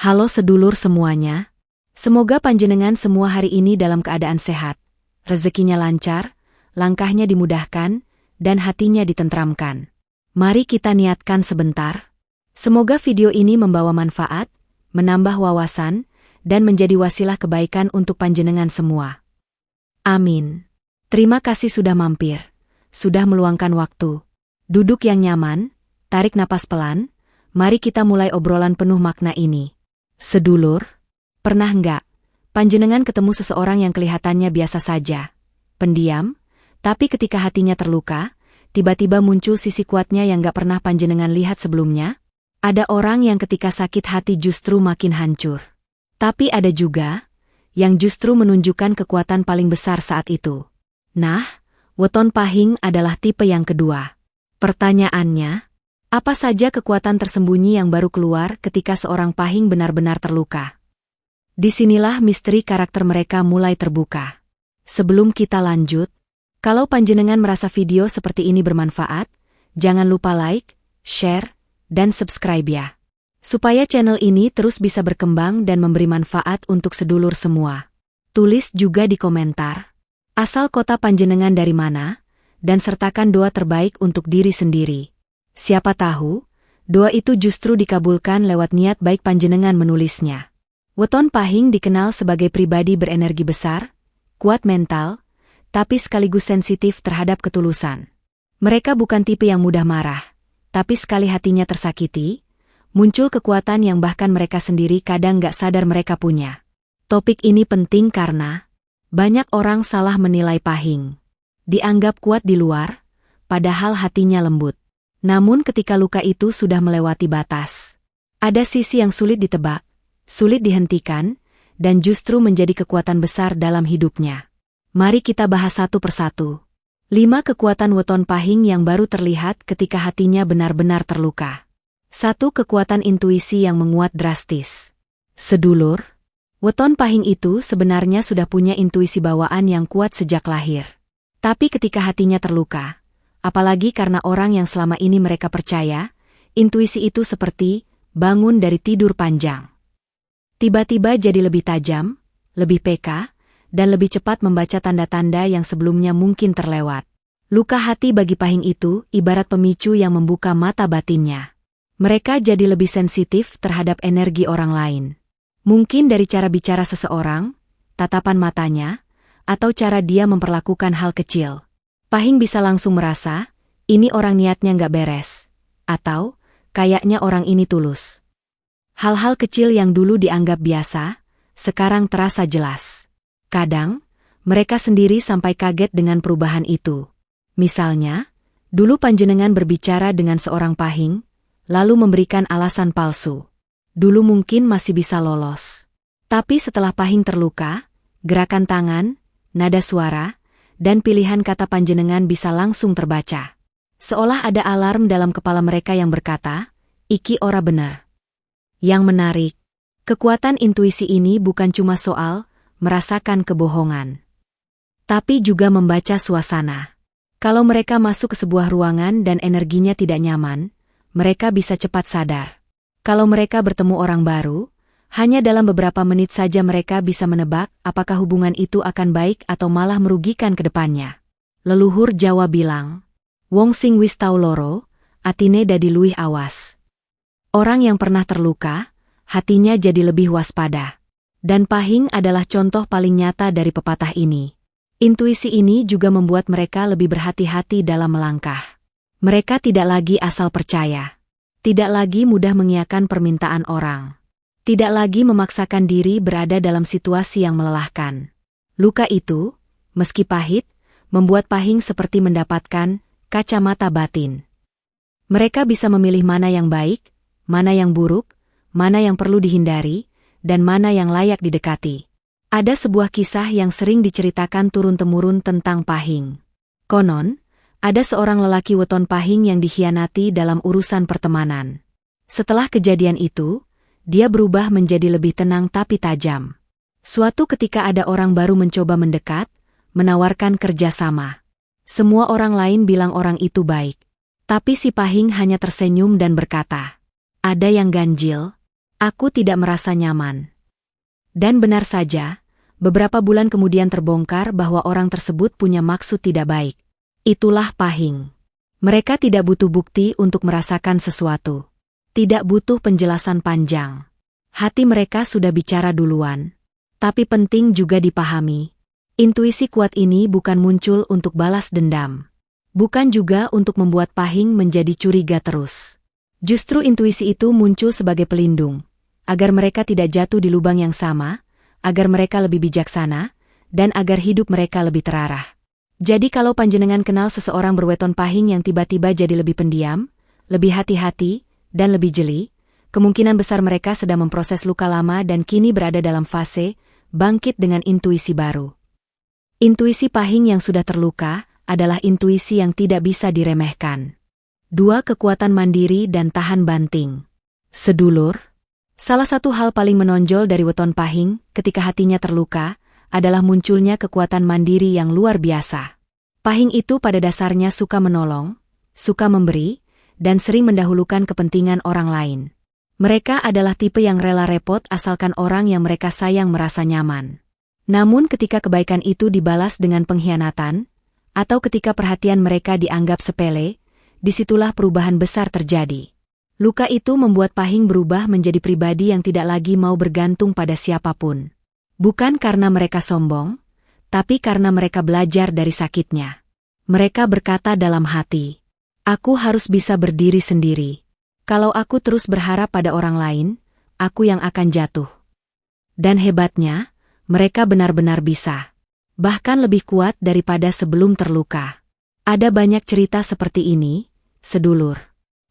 Halo sedulur semuanya. Semoga panjenengan semua hari ini dalam keadaan sehat, rezekinya lancar, langkahnya dimudahkan, dan hatinya ditentramkan. Mari kita niatkan sebentar. Semoga video ini membawa manfaat, menambah wawasan, dan menjadi wasilah kebaikan untuk panjenengan semua. Amin. Terima kasih sudah mampir, sudah meluangkan waktu. Duduk yang nyaman, tarik napas pelan, mari kita mulai obrolan penuh makna ini. Sedulur, pernah nggak panjenengan ketemu seseorang yang kelihatannya biasa saja, pendiam, tapi ketika hatinya terluka, tiba-tiba muncul sisi kuatnya yang nggak pernah panjenengan lihat sebelumnya? Ada orang yang ketika sakit hati justru makin hancur. Tapi ada juga yang justru menunjukkan kekuatan paling besar saat itu. Nah, weton pahing adalah tipe yang kedua. Pertanyaannya, apa saja kekuatan tersembunyi yang baru keluar ketika seorang pahing benar-benar terluka? Disinilah misteri karakter mereka mulai terbuka. Sebelum kita lanjut, kalau panjenengan merasa video seperti ini bermanfaat, jangan lupa like, share, dan subscribe ya. Supaya channel ini terus bisa berkembang dan memberi manfaat untuk sedulur semua. Tulis juga di komentar asal kota panjenengan dari mana, dan sertakan doa terbaik untuk diri sendiri. Siapa tahu, doa itu justru dikabulkan lewat niat baik panjenengan menulisnya. Weton pahing dikenal sebagai pribadi berenergi besar, kuat mental, tapi sekaligus sensitif terhadap ketulusan. Mereka bukan tipe yang mudah marah, tapi sekali hatinya tersakiti, muncul kekuatan yang bahkan mereka sendiri kadang gak sadar mereka punya. Topik ini penting karena banyak orang salah menilai pahing. Dianggap kuat di luar, padahal hatinya lembut. Namun ketika luka itu sudah melewati batas, ada sisi yang sulit ditebak, sulit dihentikan, dan justru menjadi kekuatan besar dalam hidupnya. Mari kita bahas satu persatu. 5 kekuatan weton pahing yang baru terlihat ketika hatinya benar-benar terluka. 1. Kekuatan intuisi yang menguat drastis. Sedulur, weton pahing itu sebenarnya sudah punya intuisi bawaan yang kuat sejak lahir. Tapi ketika hatinya terluka, apalagi karena orang yang selama ini mereka percaya, intuisi itu seperti bangun dari tidur panjang. Tiba-tiba jadi lebih tajam, lebih peka, dan lebih cepat membaca tanda-tanda yang sebelumnya mungkin terlewat. Luka hati bagi pahing itu ibarat pemicu yang membuka mata batinnya. Mereka jadi lebih sensitif terhadap energi orang lain. Mungkin dari cara bicara seseorang, tatapan matanya, atau cara dia memperlakukan hal kecil. Pahing bisa langsung merasa, ini orang niatnya nggak beres. Atau, kayaknya orang ini tulus. Hal-hal kecil yang dulu dianggap biasa, sekarang terasa jelas. Kadang, mereka sendiri sampai kaget dengan perubahan itu. Misalnya, dulu panjenengan berbicara dengan seorang pahing, lalu memberikan alasan palsu. Dulu mungkin masih bisa lolos. Tapi setelah pahing terluka, gerakan tangan, nada suara, dan pilihan kata panjenengan bisa langsung terbaca. Seolah ada alarm dalam kepala mereka yang berkata, iki ora benar. Yang menarik, kekuatan intuisi ini bukan cuma soal merasakan kebohongan, tapi juga membaca suasana. Kalau mereka masuk ke sebuah ruangan dan energinya tidak nyaman, mereka bisa cepat sadar. Kalau mereka bertemu orang baru, hanya dalam beberapa menit saja mereka bisa menebak apakah hubungan itu akan baik atau malah merugikan ke depannya. Leluhur Jawa bilang, wong sing wis tau loro, atine dadi luwih awas. Orang yang pernah terluka, hatinya jadi lebih waspada. Dan pahing adalah contoh paling nyata dari pepatah ini. Intuisi ini juga membuat mereka lebih berhati-hati dalam melangkah. Mereka tidak lagi asal percaya. Tidak lagi mudah mengiyakan permintaan orang. Tidak lagi memaksakan diri berada dalam situasi yang melelahkan. Luka itu, meski pahit, membuat pahing seperti mendapatkan kacamata batin. Mereka bisa memilih mana yang baik, mana yang buruk, mana yang perlu dihindari, dan mana yang layak didekati. Ada sebuah kisah yang sering diceritakan turun-temurun tentang pahing. Konon, ada seorang lelaki weton pahing yang dikhianati dalam urusan pertemanan. Setelah kejadian itu, dia berubah menjadi lebih tenang tapi tajam. Suatu ketika ada orang baru mencoba mendekat, menawarkan kerjasama. Semua orang lain bilang orang itu baik. Tapi si pahing hanya tersenyum dan berkata, ada yang ganjil. Aku tidak merasa nyaman. Dan benar saja, beberapa bulan kemudian terbongkar bahwa orang tersebut punya maksud tidak baik. Itulah Pahing. Mereka tidak butuh bukti untuk merasakan sesuatu. Tidak butuh penjelasan panjang. Hati mereka sudah bicara duluan. Tapi penting juga dipahami. Intuisi kuat ini bukan muncul untuk balas dendam. Bukan juga untuk membuat Pahing menjadi curiga terus. Justru intuisi itu muncul sebagai pelindung, agar mereka tidak jatuh di lubang yang sama, agar mereka lebih bijaksana, dan agar hidup mereka lebih terarah. Jadi kalau panjenengan kenal seseorang berweton Pahing yang tiba-tiba jadi lebih pendiam, lebih hati-hati, dan lebih jeli, kemungkinan besar mereka sedang memproses luka lama dan kini berada dalam fase bangkit dengan intuisi baru. Intuisi Pahing yang sudah terluka adalah intuisi yang tidak bisa diremehkan. 2. Kekuatan mandiri dan tahan banting. Sedulur, salah satu hal paling menonjol dari weton Pahing ketika hatinya terluka adalah munculnya kekuatan mandiri yang luar biasa. Pahing itu pada dasarnya suka menolong, suka memberi, dan sering mendahulukan kepentingan orang lain. Mereka adalah tipe yang rela repot asalkan orang yang mereka sayang merasa nyaman. Namun ketika kebaikan itu dibalas dengan pengkhianatan, atau ketika perhatian mereka dianggap sepele, disitulah perubahan besar terjadi. Luka itu membuat Pahing berubah menjadi pribadi yang tidak lagi mau bergantung pada siapapun. Bukan karena mereka sombong, tapi karena mereka belajar dari sakitnya. Mereka berkata dalam hati, "Aku harus bisa berdiri sendiri. Kalau aku terus berharap pada orang lain, aku yang akan jatuh." Dan hebatnya, mereka benar-benar bisa. Bahkan lebih kuat daripada sebelum terluka. Ada banyak cerita seperti ini, sedulur.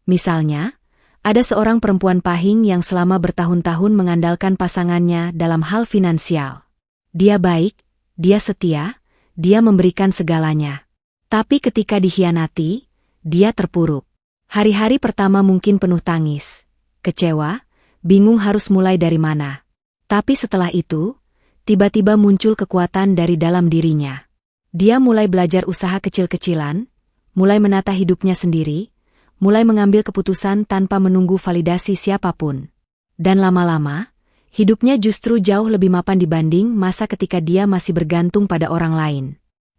Misalnya, ada seorang perempuan Pahing yang selama bertahun-tahun mengandalkan pasangannya dalam hal finansial. Dia baik, dia setia, dia memberikan segalanya. Tapi ketika dikhianati, dia terpuruk. Hari-hari pertama mungkin penuh tangis, kecewa, bingung harus mulai dari mana. Tapi setelah itu, tiba-tiba muncul kekuatan dari dalam dirinya. Dia mulai belajar usaha kecil-kecilan, mulai menata hidupnya sendiri, mulai mengambil keputusan tanpa menunggu validasi siapapun. Dan lama-lama, hidupnya justru jauh lebih mapan dibanding masa ketika dia masih bergantung pada orang lain.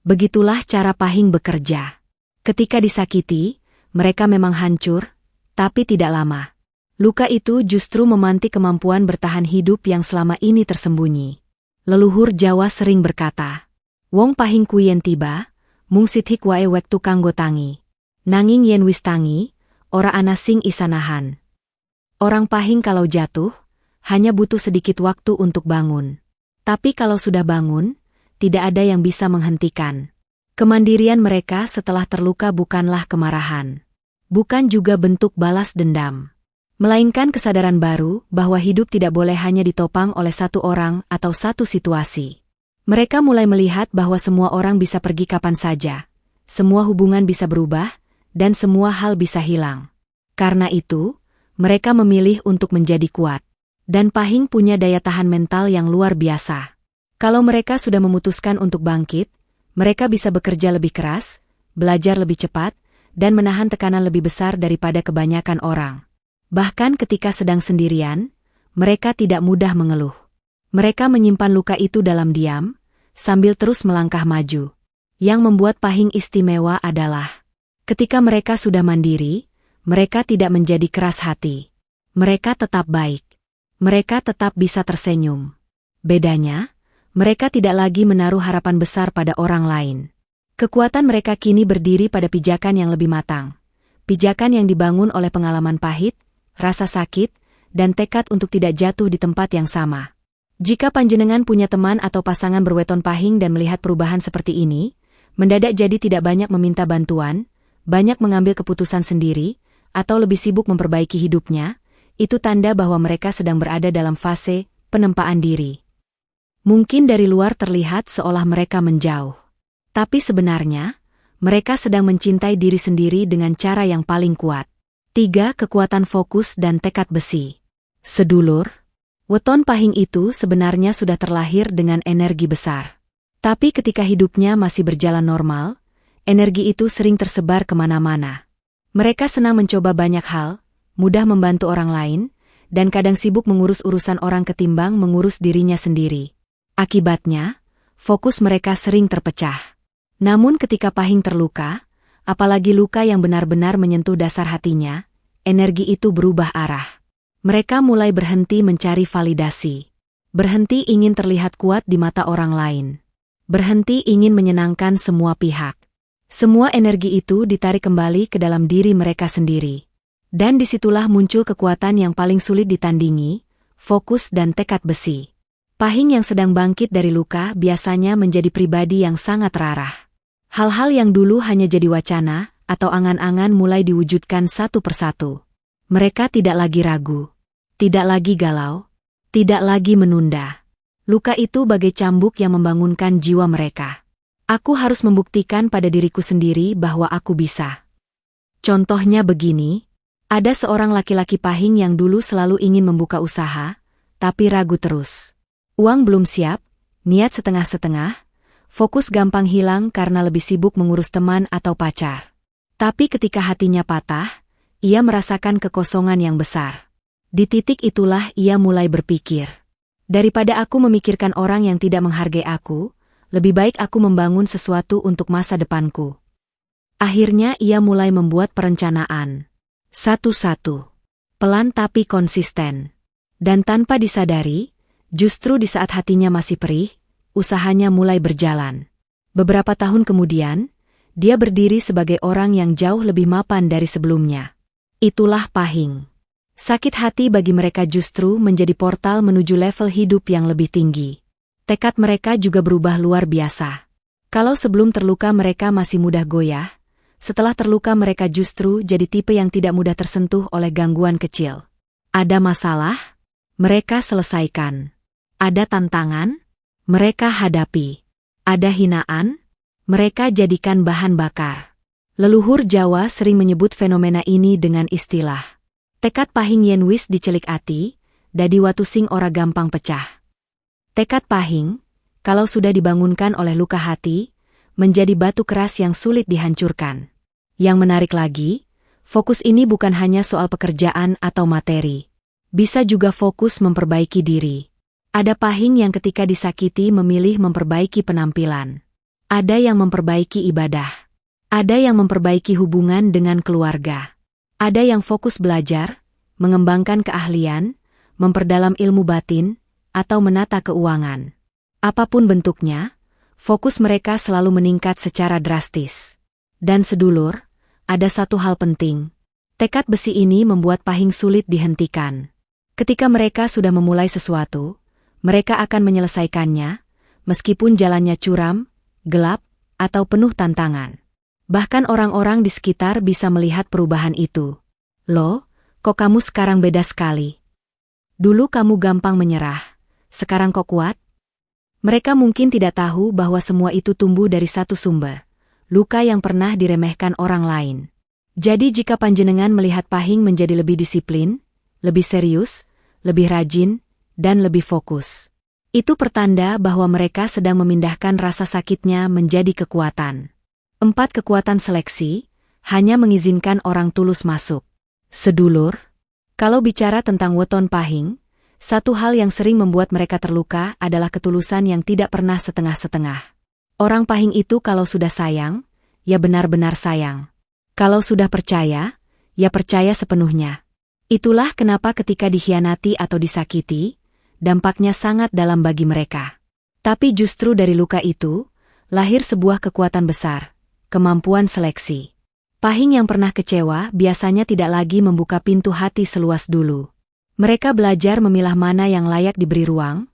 Begitulah cara Pahing bekerja. Ketika disakiti, mereka memang hancur, tapi tidak lama. Luka itu justru memantik kemampuan bertahan hidup yang selama ini tersembunyi. Leluhur Jawa sering berkata, "Wong Pahing kuyen tiba, mung sithik wae wektu kanggo tangi. Nanging yen wis tangi, ora ana sing isanahan." Orang Pahing kalau jatuh, hanya butuh sedikit waktu untuk bangun. Tapi kalau sudah bangun, tidak ada yang bisa menghentikan. Kemandirian mereka setelah terluka bukanlah kemarahan. Bukan juga bentuk balas dendam. Melainkan kesadaran baru bahwa hidup tidak boleh hanya ditopang oleh satu orang atau satu situasi. Mereka mulai melihat bahwa semua orang bisa pergi kapan saja, semua hubungan bisa berubah, dan semua hal bisa hilang. Karena itu, mereka memilih untuk menjadi kuat. Dan Pahing punya daya tahan mental yang luar biasa. Kalau mereka sudah memutuskan untuk bangkit, mereka bisa bekerja lebih keras, belajar lebih cepat, dan menahan tekanan lebih besar daripada kebanyakan orang. Bahkan ketika sedang sendirian, mereka tidak mudah mengeluh. Mereka menyimpan luka itu dalam diam, sambil terus melangkah maju. Yang membuat Pahing istimewa adalah, ketika mereka sudah mandiri, mereka tidak menjadi keras hati. Mereka tetap baik. Mereka tetap bisa tersenyum. Bedanya, mereka tidak lagi menaruh harapan besar pada orang lain. Kekuatan mereka kini berdiri pada pijakan yang lebih matang. Pijakan yang dibangun oleh pengalaman pahit, rasa sakit, dan tekad untuk tidak jatuh di tempat yang sama. Jika panjenengan punya teman atau pasangan berweton Pahing dan melihat perubahan seperti ini, mendadak jadi tidak banyak meminta bantuan, banyak mengambil keputusan sendiri, atau lebih sibuk memperbaiki hidupnya, itu tanda bahwa mereka sedang berada dalam fase penempaan diri. Mungkin dari luar terlihat seolah mereka menjauh. Tapi sebenarnya, mereka sedang mencintai diri sendiri dengan cara yang paling kuat. 3. Kekuatan fokus dan tekad besi. Sedulur, weton Pahing itu sebenarnya sudah terlahir dengan energi besar. Tapi ketika hidupnya masih berjalan normal, energi itu sering tersebar kemana-mana. Mereka senang mencoba banyak hal, mudah membantu orang lain, dan kadang sibuk mengurus urusan orang ketimbang mengurus dirinya sendiri. Akibatnya, fokus mereka sering terpecah. Namun ketika Pahing terluka, apalagi luka yang benar-benar menyentuh dasar hatinya, energi itu berubah arah. Mereka mulai berhenti mencari validasi. Berhenti ingin terlihat kuat di mata orang lain. Berhenti ingin menyenangkan semua pihak. Semua energi itu ditarik kembali ke dalam diri mereka sendiri. Dan disitulah muncul kekuatan yang paling sulit ditandingi, fokus dan tekad besi. Pahing yang sedang bangkit dari luka biasanya menjadi pribadi yang sangat rarah. Hal-hal yang dulu hanya jadi wacana atau angan-angan mulai diwujudkan satu persatu. Mereka tidak lagi ragu, tidak lagi galau, tidak lagi menunda. Luka itu bagai cambuk yang membangunkan jiwa mereka. Aku harus membuktikan pada diriku sendiri bahwa aku bisa. Contohnya begini, ada seorang laki-laki Pahing yang dulu selalu ingin membuka usaha, tapi ragu terus. Uang belum siap, niat setengah-setengah, fokus gampang hilang karena lebih sibuk mengurus teman atau pacar. Tapi ketika hatinya patah, ia merasakan kekosongan yang besar. Di titik itulah ia mulai berpikir, daripada aku memikirkan orang yang tidak menghargai aku, lebih baik aku membangun sesuatu untuk masa depanku. Akhirnya ia mulai membuat perencanaan. Satu-satu. Pelan tapi konsisten. Dan tanpa disadari, justru di saat hatinya masih perih, usahanya mulai berjalan. Beberapa tahun kemudian, dia berdiri sebagai orang yang jauh lebih mapan dari sebelumnya. Itulah Pahing. Sakit hati bagi mereka justru menjadi portal menuju level hidup yang lebih tinggi. Tekad mereka juga berubah luar biasa. Kalau sebelum terluka mereka masih mudah goyah, setelah terluka mereka justru jadi tipe yang tidak mudah tersentuh oleh gangguan kecil. Ada masalah? Mereka selesaikan. Ada tantangan? Mereka hadapi. Ada hinaan? Mereka jadikan bahan bakar. Leluhur Jawa sering menyebut fenomena ini dengan istilah tekad Pahing yen wis dicelik ati, dadi watu sing ora gampang pecah. Tekad Pahing, kalau sudah dibangunkan oleh luka hati, menjadi batu keras yang sulit dihancurkan. Yang menarik lagi, fokus ini bukan hanya soal pekerjaan atau materi. Bisa juga fokus memperbaiki diri. Ada Pahing yang ketika disakiti memilih memperbaiki penampilan. Ada yang memperbaiki ibadah. Ada yang memperbaiki hubungan dengan keluarga. Ada yang fokus belajar, mengembangkan keahlian, memperdalam ilmu batin, atau menata keuangan. Apapun bentuknya, fokus mereka selalu meningkat secara drastis. Dan sedulur, ada satu hal penting. Tekad besi ini membuat Pahing sulit dihentikan. Ketika mereka sudah memulai sesuatu, mereka akan menyelesaikannya, meskipun jalannya curam, gelap, atau penuh tantangan. Bahkan orang-orang di sekitar bisa melihat perubahan itu. Loh, kok kamu sekarang beda sekali? Dulu kamu gampang menyerah, sekarang kok kuat? Mereka mungkin tidak tahu bahwa semua itu tumbuh dari satu sumber, luka yang pernah diremehkan orang lain. Jadi jika panjenengan melihat Pahing menjadi lebih disiplin, lebih serius, lebih rajin, dan lebih fokus, itu pertanda bahwa mereka sedang memindahkan rasa sakitnya menjadi kekuatan. 4 kekuatan seleksi, hanya mengizinkan orang tulus masuk. Sedulur, kalau bicara tentang weton Pahing, satu hal yang sering membuat mereka terluka adalah ketulusan yang tidak pernah setengah-setengah. Orang Pahing itu kalau sudah sayang, ya benar-benar sayang. Kalau sudah percaya, ya percaya sepenuhnya. Itulah kenapa ketika dikhianati atau disakiti, dampaknya sangat dalam bagi mereka. Tapi justru dari luka itu, lahir sebuah kekuatan besar. Kemampuan seleksi. Pahing yang pernah kecewa biasanya tidak lagi membuka pintu hati seluas dulu. Mereka belajar memilah mana yang layak diberi ruang,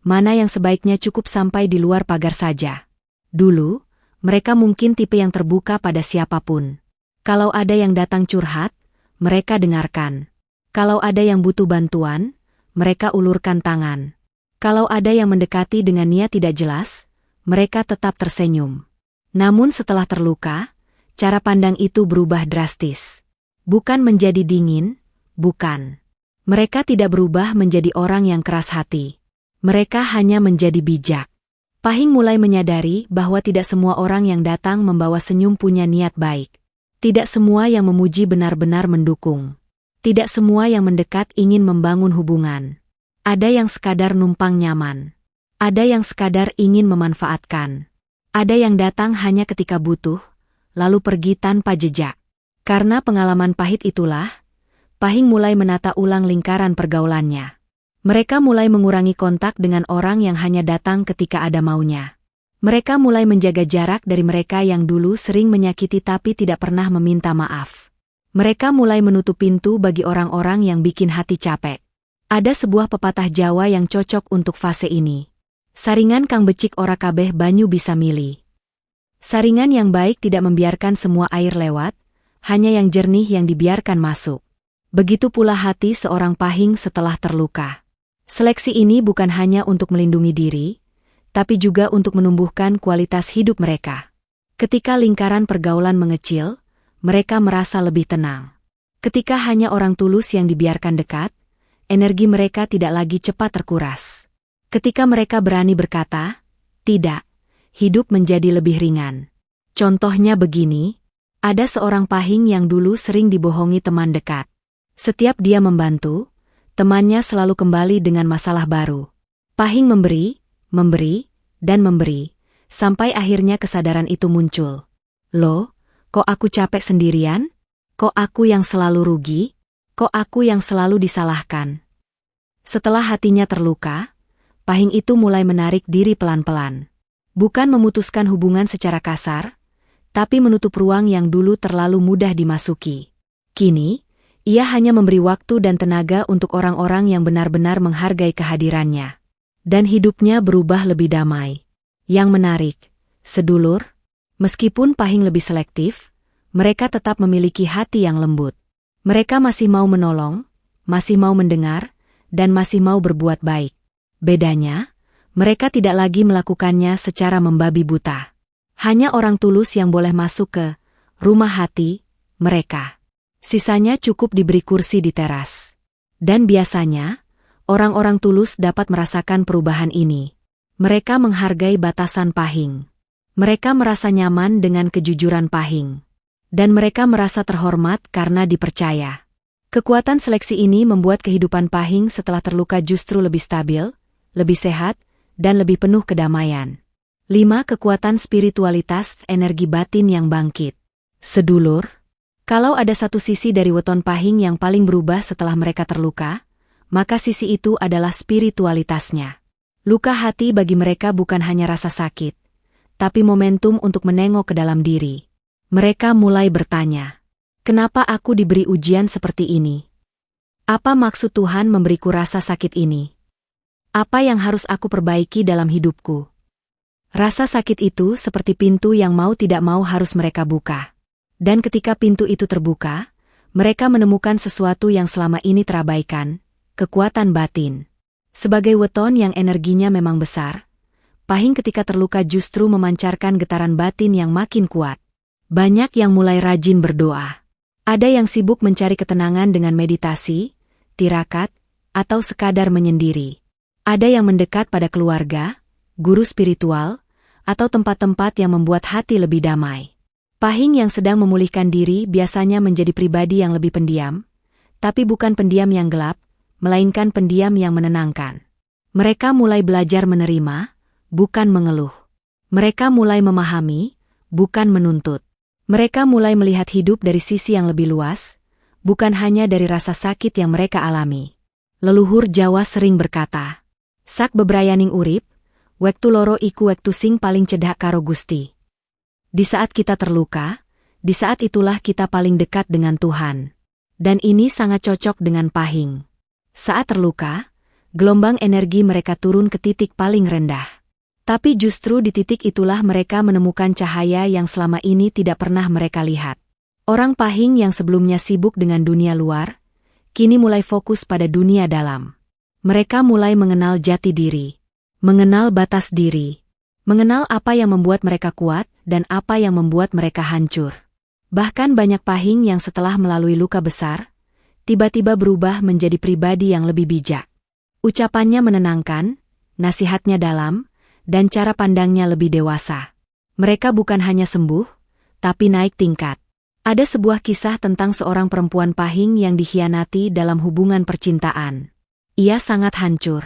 mana yang sebaiknya cukup sampai di luar pagar saja. Dulu, mereka mungkin tipe yang terbuka pada siapapun. Kalau ada yang datang curhat, mereka dengarkan. Kalau ada yang butuh bantuan, mereka ulurkan tangan. Kalau ada yang mendekati dengan niat tidak jelas, mereka tetap tersenyum. Namun setelah terluka, cara pandang itu berubah drastis. Bukan menjadi dingin, bukan. Mereka tidak berubah menjadi orang yang keras hati. Mereka hanya menjadi bijak. Pahing mulai menyadari bahwa tidak semua orang yang datang membawa senyum punya niat baik. Tidak semua yang memuji benar-benar mendukung. Tidak semua yang mendekat ingin membangun hubungan. Ada yang sekadar numpang nyaman. Ada yang sekadar ingin memanfaatkan. Ada yang datang hanya ketika butuh, lalu pergi tanpa jejak. Karena pengalaman pahit itulah, Pahing mulai menata ulang lingkaran pergaulannya. Mereka mulai mengurangi kontak dengan orang yang hanya datang ketika ada maunya. Mereka mulai menjaga jarak dari mereka yang dulu sering menyakiti tapi tidak pernah meminta maaf. Mereka mulai menutup pintu bagi orang-orang yang bikin hati capek. Ada sebuah pepatah Jawa yang cocok untuk fase ini. Saringan kang becik ora kabeh banyu bisa milih. Saringan yang baik tidak membiarkan semua air lewat, hanya yang jernih yang dibiarkan masuk. Begitu pula hati seorang Pahing setelah terluka. Seleksi ini bukan hanya untuk melindungi diri, tapi juga untuk menumbuhkan kualitas hidup mereka. Ketika lingkaran pergaulan mengecil, mereka merasa lebih tenang. Ketika hanya orang tulus yang dibiarkan dekat, energi mereka tidak lagi cepat terkuras. Ketika mereka berani berkata, "Tidak," hidup menjadi lebih ringan. Contohnya begini, ada seorang Pahing yang dulu sering dibohongi teman dekat. Setiap dia membantu, temannya selalu kembali dengan masalah baru. Pahing memberi, dan memberi, sampai akhirnya kesadaran itu muncul. Loh, kok aku capek sendirian? Kok aku yang selalu rugi? Kok aku yang selalu disalahkan? Setelah hatinya terluka, Pahing itu mulai menarik diri pelan-pelan. Bukan memutuskan hubungan secara kasar, tapi menutup ruang yang dulu terlalu mudah dimasuki. Kini, ia hanya memberi waktu dan tenaga untuk orang-orang yang benar-benar menghargai kehadirannya. Dan hidupnya berubah lebih damai. Yang menarik, sedulur, meskipun Pahing lebih selektif, mereka tetap memiliki hati yang lembut. Mereka masih mau menolong, masih mau mendengar, dan masih mau berbuat baik. Bedanya, mereka tidak lagi melakukannya secara membabi buta. Hanya orang tulus yang boleh masuk ke rumah hati mereka. Sisanya cukup diberi kursi di teras. Dan biasanya, orang-orang tulus dapat merasakan perubahan ini. Mereka menghargai batasan Pahing. Mereka merasa nyaman dengan kejujuran Pahing. Dan mereka merasa terhormat karena dipercaya. Kekuatan seleksi ini membuat kehidupan Pahing setelah terluka justru lebih stabil, lebih sehat, dan lebih penuh kedamaian. 5. Kekuatan spiritualitas energi batin yang bangkit. Sedulur, kalau ada satu sisi dari weton Pahing yang paling berubah setelah mereka terluka, maka sisi itu adalah spiritualitasnya. Luka hati bagi mereka bukan hanya rasa sakit, tapi momentum untuk menengok ke dalam diri. Mereka mulai bertanya, "Kenapa aku diberi ujian seperti ini? Apa maksud Tuhan memberiku rasa sakit ini? Apa yang harus aku perbaiki dalam hidupku?" Rasa sakit itu seperti pintu yang mau tidak mau harus mereka buka. Dan ketika pintu itu terbuka, mereka menemukan sesuatu yang selama ini terabaikan, kekuatan batin. Sebagai weton yang energinya memang besar, Pahing ketika terluka justru memancarkan getaran batin yang makin kuat. Banyak yang mulai rajin berdoa. Ada yang sibuk mencari ketenangan dengan meditasi, tirakat, atau sekadar menyendiri. Ada yang mendekat pada keluarga, guru spiritual, atau tempat-tempat yang membuat hati lebih damai. Pahing yang sedang memulihkan diri biasanya menjadi pribadi yang lebih pendiam, tapi bukan pendiam yang gelap, melainkan pendiam yang menenangkan. Mereka mulai belajar menerima, bukan mengeluh. Mereka mulai memahami, bukan menuntut. Mereka mulai melihat hidup dari sisi yang lebih luas, bukan hanya dari rasa sakit yang mereka alami. Leluhur Jawa sering berkata, "Sak bebrayaning urip, wektu loro iku wektu sing paling cedhak karo Gusti." Di saat kita terluka, di saat itulah kita paling dekat dengan Tuhan. Dan ini sangat cocok dengan Pahing. Saat terluka, gelombang energi mereka turun ke titik paling rendah. Tapi justru di titik itulah mereka menemukan cahaya yang selama ini tidak pernah mereka lihat. Orang Pahing yang sebelumnya sibuk dengan dunia luar, kini mulai fokus pada dunia dalam. Mereka mulai mengenal jati diri, mengenal batas diri, mengenal apa yang membuat mereka kuat dan apa yang membuat mereka hancur. Bahkan banyak Pahing yang setelah melalui luka besar, tiba-tiba berubah menjadi pribadi yang lebih bijak. Ucapannya menenangkan, nasihatnya dalam, dan cara pandangnya lebih dewasa. Mereka bukan hanya sembuh, tapi naik tingkat. Ada sebuah kisah tentang seorang perempuan pahing yang dikhianati dalam hubungan percintaan. Ia sangat hancur.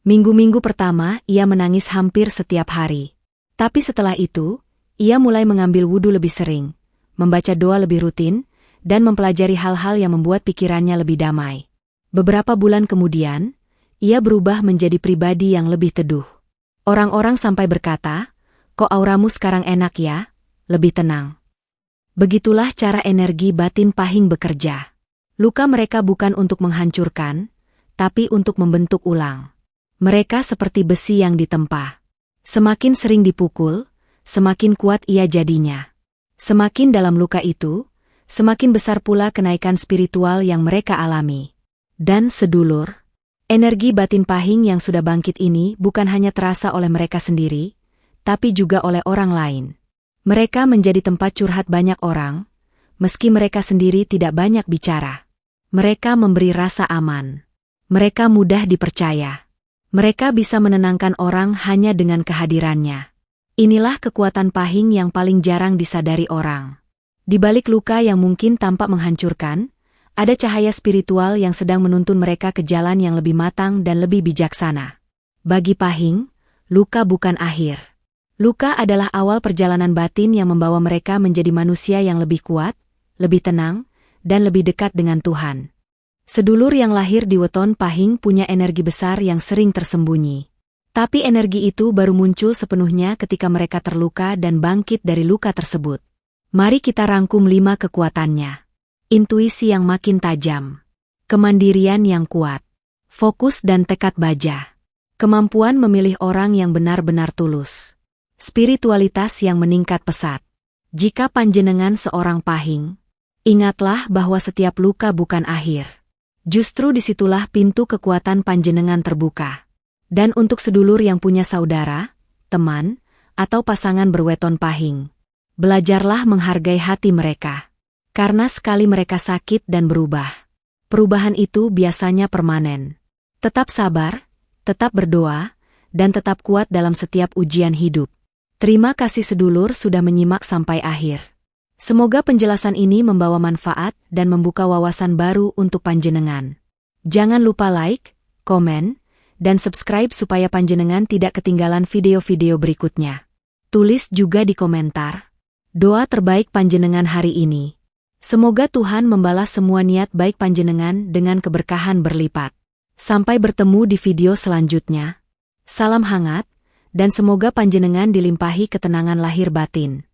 Minggu-minggu pertama, ia menangis hampir setiap hari. Tapi setelah itu, ia mulai mengambil wudhu lebih sering, membaca doa lebih rutin, dan mempelajari hal-hal yang membuat pikirannya lebih damai. Beberapa bulan kemudian, ia berubah menjadi pribadi yang lebih teduh. Orang-orang sampai berkata, "Kok auramu sekarang enak ya? Lebih tenang." Begitulah cara energi batin pahing bekerja. Luka mereka bukan untuk menghancurkan, tapi untuk membentuk ulang. Mereka seperti besi yang ditempa. Semakin sering dipukul, semakin kuat ia jadinya. Semakin dalam luka itu, semakin besar pula kenaikan spiritual yang mereka alami. Dan sedulur, energi batin pahing yang sudah bangkit ini bukan hanya terasa oleh mereka sendiri, tapi juga oleh orang lain. Mereka menjadi tempat curhat banyak orang, meski mereka sendiri tidak banyak bicara. Mereka memberi rasa aman. Mereka mudah dipercaya. Mereka bisa menenangkan orang hanya dengan kehadirannya. Inilah kekuatan pahing yang paling jarang disadari orang. Di balik luka yang mungkin tampak menghancurkan, ada cahaya spiritual yang sedang menuntun mereka ke jalan yang lebih matang dan lebih bijaksana. Bagi pahing, luka bukan akhir. Luka adalah awal perjalanan batin yang membawa mereka menjadi manusia yang lebih kuat, lebih tenang, dan lebih dekat dengan Tuhan. Sedulur yang lahir di weton pahing punya energi besar yang sering tersembunyi. Tapi energi itu baru muncul sepenuhnya ketika mereka terluka dan bangkit dari luka tersebut. Mari kita rangkum 5 kekuatannya. Intuisi yang makin tajam. Kemandirian yang kuat. Fokus dan tekad baja. Kemampuan memilih orang yang benar-benar tulus. Spiritualitas yang meningkat pesat. Jika panjenengan seorang pahing, ingatlah bahwa setiap luka bukan akhir. Justru disitulah pintu kekuatan panjenengan terbuka. Dan untuk sedulur yang punya saudara, teman, atau pasangan berweton pahing, belajarlah menghargai hati mereka. Karena sekali mereka sakit dan berubah, perubahan itu biasanya permanen. Tetap sabar, tetap berdoa, dan tetap kuat dalam setiap ujian hidup. Terima kasih sedulur sudah menyimak sampai akhir. Semoga penjelasan ini membawa manfaat dan membuka wawasan baru untuk panjenengan. Jangan lupa like, komen, dan subscribe supaya panjenengan tidak ketinggalan video-video berikutnya. Tulis juga di komentar doa terbaik panjenengan hari ini. Semoga Tuhan membalas semua niat baik panjenengan dengan keberkahan berlipat. Sampai bertemu di video selanjutnya. Salam hangat, dan semoga panjenengan dilimpahi ketenangan lahir batin.